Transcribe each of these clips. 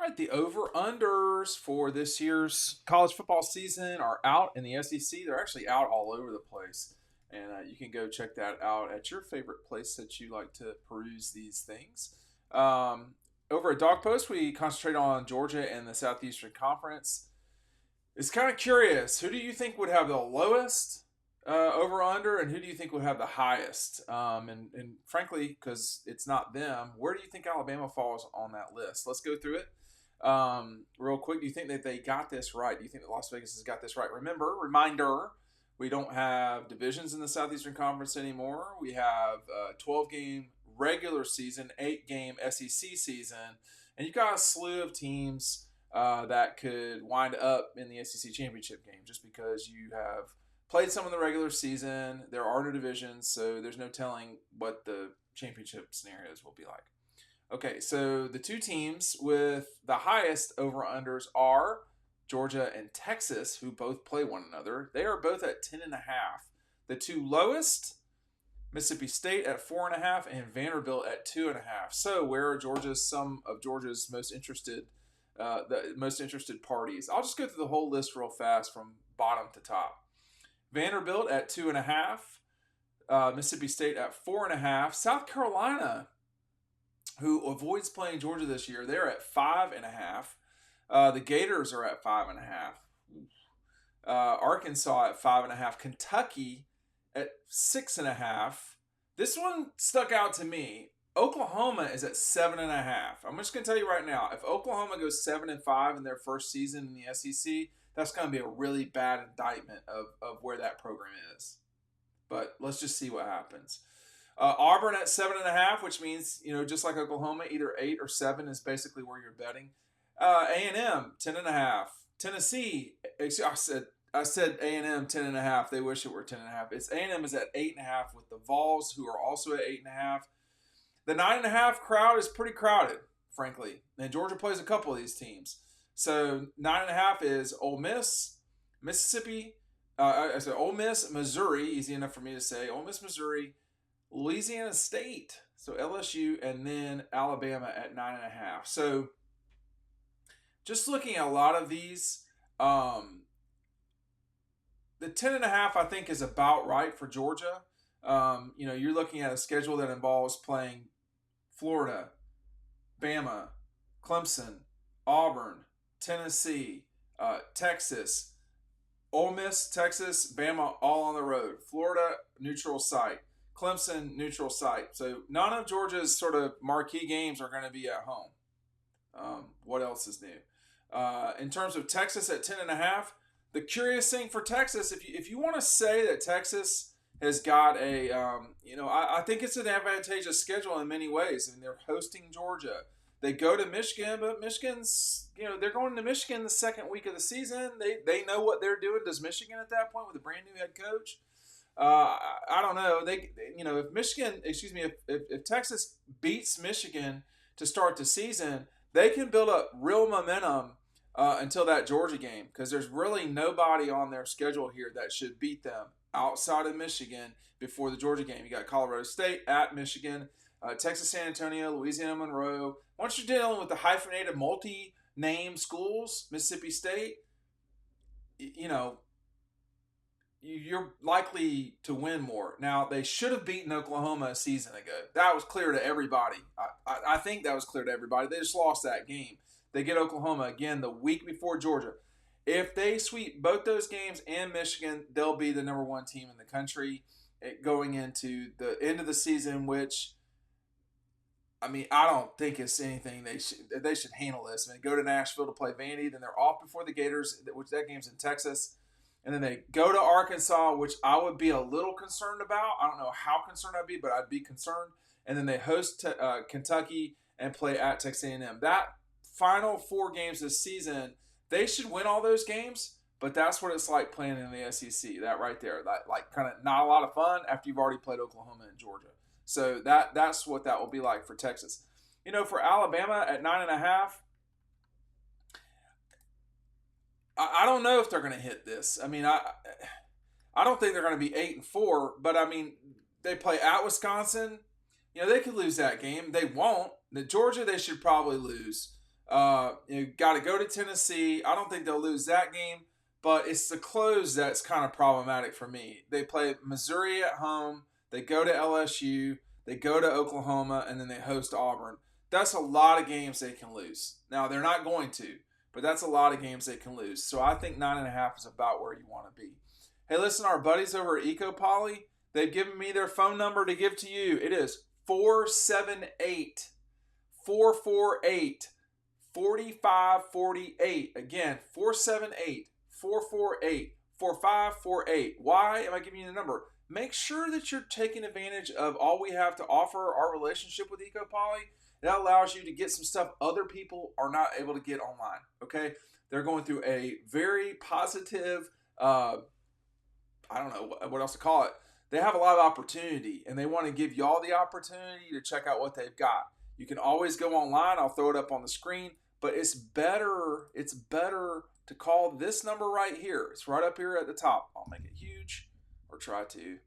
right, the over-unders for this year's college football season are out in the SEC. They're actually out all over the place. And you can go check that out at your favorite place that you like to peruse these things. Over at Dawg Post, we concentrate on Georgia and the Southeastern Conference. It's kind of curious. Who do you think would have the lowest over-under, and who do you think would have the highest? And frankly, because it's not them, where do you think Alabama falls on that list? Let's go through it real quick. Do you think that they got this right? Do you think that Las Vegas has got this right? Reminder, we don't have divisions in the Southeastern Conference anymore. We have a 12-game regular season, 8-game SEC season, and you've got a slew of teams that could wind up in the SEC championship game just because you have played some in the regular season. There are no divisions, so there's no telling what the championship scenarios will be like. Okay, so the two teams with the highest over-unders are Georgia and Texas, who both play one another. They are both at 10.5. The two lowest, Mississippi State at 4.5 and Vanderbilt at 2.5. So where are some of Georgia's most interested parties? I'll just go through the whole list real fast from bottom to top. Vanderbilt at 2.5, Mississippi State at 4.5. South Carolina, who avoids playing Georgia this year, they're at 5.5. The Gators are at 5.5. Arkansas at 5.5. Kentucky at 6.5. This one stuck out to me. Oklahoma is at 7.5. I'm just going to tell you right now, if Oklahoma goes 7-5 in their first season in the SEC, that's going to be a really bad indictment of where that program is. But let's just see what happens. Auburn at 7.5, which means, just like Oklahoma, either 8 or 7 is basically where you're betting. A&M 10.5. Tennessee, I said A&M 10.5. They wish it were 10.5. It's A&M is at 8.5 with the Vols, who are also at 8.5. The 9.5 crowd is pretty crowded, frankly. And Georgia plays a couple of these teams. So 9.5 is Ole Miss, Mississippi. I said Ole Miss, Missouri. Easy enough for me to say. Ole Miss, Missouri, Louisiana State. So LSU, and then Alabama at 9.5. So just looking at a lot of these, the 10.5 I think is about right for Georgia. You're looking at a schedule that involves playing Florida, Bama, Clemson, Auburn, Tennessee, Texas, Ole Miss, Texas, Bama, all on the road. Florida, neutral site. Clemson, neutral site. So none of Georgia's sort of marquee games are going to be at home. What else is new? In terms of Texas at 10.5, the curious thing for Texas, if you want to say that Texas has got I think it's an advantageous schedule in many ways. I mean, they're hosting Georgia. They go to Michigan, but Michigan's, they're going to Michigan the second week of the season. They know what they're doing. Does Michigan at that point with a brand new head coach? I don't know. If Texas beats Michigan to start the season, they can build up real momentum until that Georgia game, because there's really nobody on their schedule here that should beat them outside of Michigan before the Georgia game. You got Colorado State at Michigan, Texas San Antonio, Louisiana Monroe. Once you're dealing with the hyphenated multi-name schools, Mississippi State, you're likely to win more. Now, they should have beaten Oklahoma a season ago. That was clear to everybody. I think that was clear to everybody. They just lost that game. They get Oklahoma again the week before Georgia. If they sweep both those games and Michigan, they'll be the number one team in the country going into the end of the season, which, I don't think it's anything they should handle this. Go to Nashville to play Vandy, then they're off before the Gators, which that game's in Texas. And then they go to Arkansas, which I would be a little concerned about. I don't know how concerned I'd be, but I'd be concerned. And then they host Kentucky and play at Texas A&M. That final 4 games this season, they should win all those games, but that's what it's like playing in the SEC. That right there, like kind of not a lot of fun after you've already played Oklahoma and Georgia. So that's what that will be like for Texas. For Alabama at 9.5, I don't know if they're going to hit this. I don't think they're going to be 8-4, but they play at Wisconsin. They could lose that game. They won't. The Georgia, they should probably lose. You got to go to Tennessee. I don't think they'll lose that game, but it's the close that's kind of problematic for me. They play Missouri at home. They go to LSU. They go to Oklahoma, and then they host Auburn. That's a lot of games they can lose. Now they're not going to, but that's a lot of games they can lose. So I think 9.5 is about where you want to be. Hey, listen, our buddies over at EcoPoly, they've given me their phone number to give to you. It is 478 448 4548. Again, 478 448 4548. Why am I giving you the number? Make sure that you're taking advantage of all we have to offer, our relationship with EcoPoly. That allows you to get some stuff other people are not able to get online. Okay? They're going through a very positive, I don't know what else to call it. They have a lot of opportunity, and they want to give y'all the opportunity to check out what they've got. You can always go online. I'll throw it up on the screen, but it's better to call this number right here. It's right up here at the top. I'll make it huge, or try to.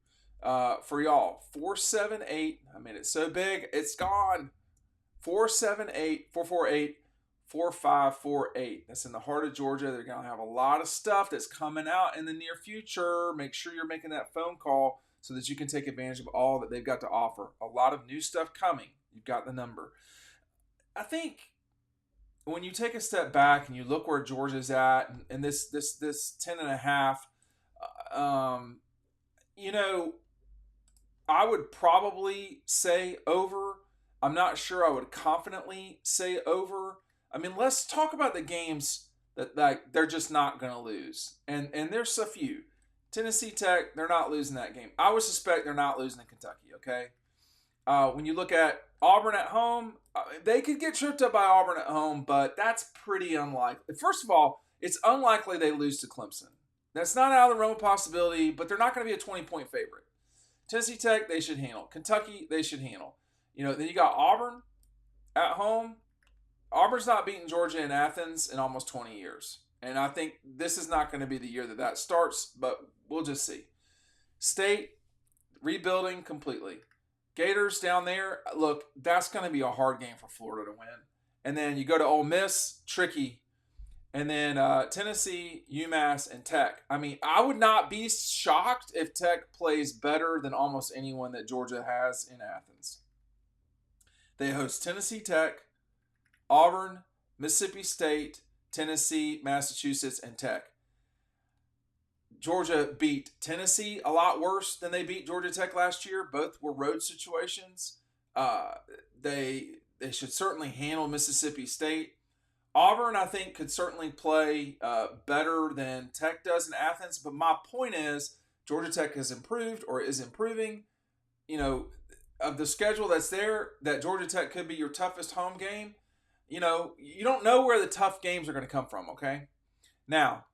For y'all, 478. I made it so big, it's gone. 478 448 4548. That's in the heart of Georgia. They're going to have a lot of stuff that's coming out in the near future. Make sure you're making that phone call so that you can take advantage of all that they've got to offer. A lot of new stuff coming. You've got the number. I think when you take a step back and you look where Georgia's at and this 10.5, I would probably say over. I'm not sure I would confidently say over. I mean, let's talk about the games that they're just not going to lose. And there's a few. Tennessee Tech, they're not losing that game. I would suspect they're not losing to Kentucky, okay? When you look at Auburn at home, they could get tripped up by Auburn at home, but that's pretty unlikely. First of all, it's unlikely they lose to Clemson. That's not out of the realm of possibility, but they're not going to be a 20-point favorite. Tennessee Tech, they should handle. Kentucky, they should handle. Then you got Auburn at home. Auburn's not beaten Georgia in Athens in almost 20 years. And I think this is not going to be the year that starts, but we'll just see. State, rebuilding completely. Gators down there, look, that's going to be a hard game for Florida to win. And then you go to Ole Miss, tricky. And then Tennessee, UMass, and Tech. I mean, I would not be shocked if Tech plays better than almost anyone that Georgia has in Athens. They host Tennessee Tech, Auburn, Mississippi State, Tennessee, Massachusetts, and Tech. Georgia beat Tennessee a lot worse than they beat Georgia Tech last year. Both were road situations. They should certainly handle Mississippi State. Auburn, I think, could certainly play better than Tech does in Athens. But my point is, Georgia Tech has improved or is improving. Of the schedule that's there, that Georgia Tech could be your toughest home game. You don't know where the tough games are going to come from, okay? Now,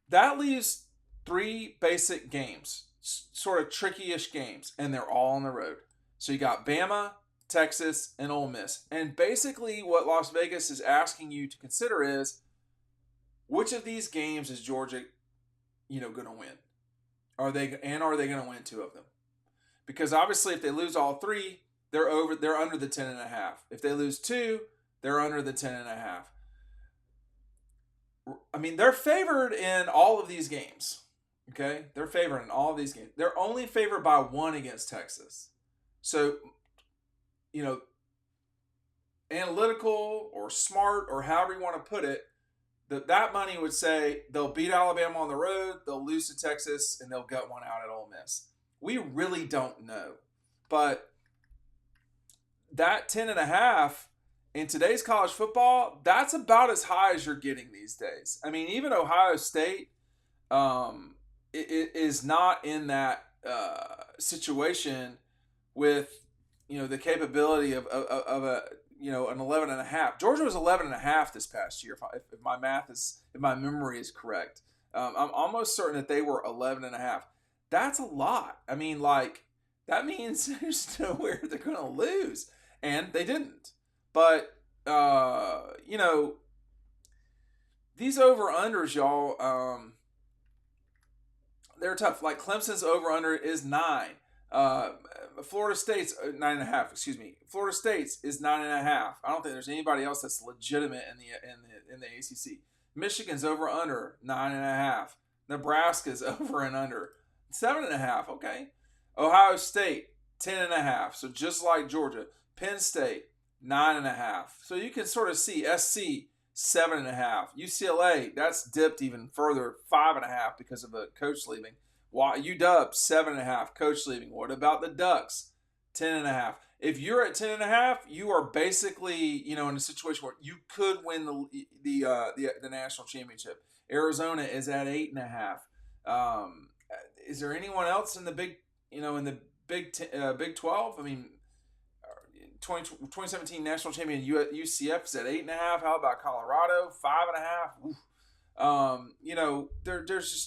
that leaves 3 basic games, sort of tricky-ish games, and they're all on the road. So you got Bama, Texas, and Ole Miss. And basically what Las Vegas is asking you to consider is, which of these games is Georgia, going to win? Are they going to win 2 of them? Because obviously if they lose all 3, they're under the 10.5. If they lose 2, they're under the 10.5. I mean, they're favored in all of these games. Okay? They're favored in all of these games. They're only favored by 1 against Texas. So, analytical or smart or however you want to put it, that money would say they'll beat Alabama on the road, they'll lose to Texas, and they'll gut one out at Ole Miss. We really don't know. But that 10.5 in today's college football, that's about as high as you're getting these days. I mean, even Ohio State it is not in that situation with the capability of a an 11.5. Georgia was 11.5 this past year, if my memory is correct. I'm almost certain that they were 11.5. That's a lot. I mean, that means there's nowhere they're going to lose, and they didn't. But these over-unders, y'all, they're tough. Like Clemson's over-under is 9. Uh, Florida State's 9.5. Excuse me. Florida State's is 9.5. I don't think there's anybody else that's legitimate in the ACC. Michigan's over under 9.5. Nebraska's over and under 7.5. Okay. Ohio State 10.5. So just like Georgia. Penn State 9.5. So you can sort of see SC 7.5. UCLA, that's dipped even further, 5.5 because of a coach leaving. UW 7.5, coach leaving. What about the Ducks? 10.5. If you're at 10.5, you are basically, in a situation where you could win the national championship. Arizona is at 8.5. Is there anyone else in the Big 12? I mean, 2017 national champion UCF is at 8.5. How about Colorado? 5.5.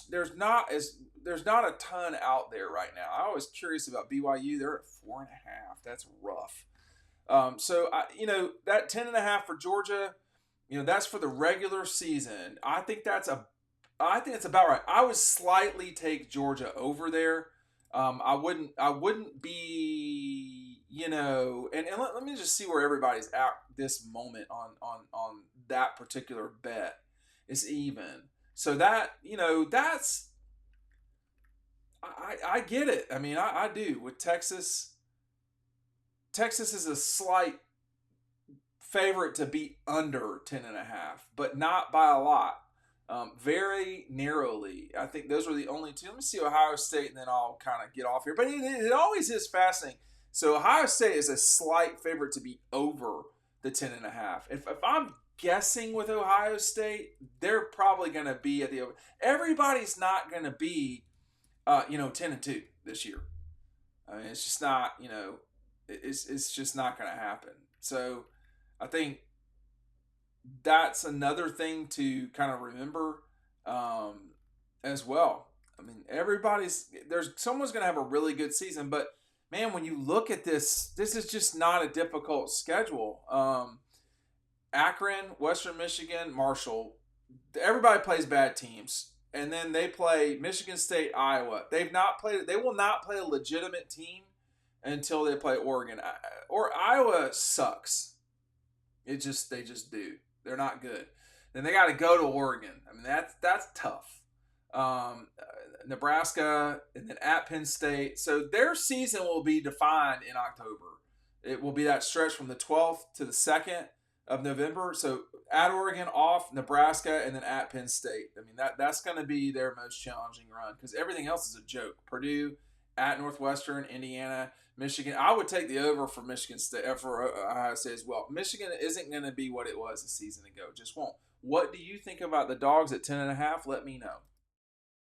There's not a ton out there right now. I was curious about BYU. They're at 4.5. That's rough. That 10.5 for Georgia, that's for the regular season. I think it's about right. I would slightly take Georgia over there. I wouldn't be, and let me just see where everybody's at this moment on that particular bet. It's even. So that, that's, I get it. I mean, I do. With Texas is a slight favorite to be under 10.5, but not by a lot. Very narrowly. I think those were the only two. Let me see Ohio State, and then I'll kind of get off here. But it always is fascinating. So Ohio State is a slight favorite to be over the 10.5. If I'm guessing with Ohio State, they're probably going to be at the over. Everybody's not going to be, 10-2 this year. I mean, it's just not, it's just not going to happen. So I think that's another thing to kind of remember as well. I mean, someone's going to have a really good season, but man, when you look at this is just not a difficult schedule. Akron, Western Michigan, Marshall, everybody plays bad teams. And then they play Michigan State, Iowa. They will not play a legitimate team until they play Oregon. Or Iowa sucks. They just do. They're not good. Then they got to go to Oregon. I mean, that's tough. Nebraska, and then at Penn State. So their season will be defined in October. It will be that stretch from the 12th to the 2nd of November. So at Oregon, off Nebraska, and then at Penn State. I mean, that's going to be their most challenging run because everything else is a joke. Purdue, at Northwestern, Indiana, Michigan. I would take the over for Michigan State, for Ohio State as well. Michigan isn't going to be what it was a season ago. Just won't. What do you think about the Dogs at 10.5? Let me know.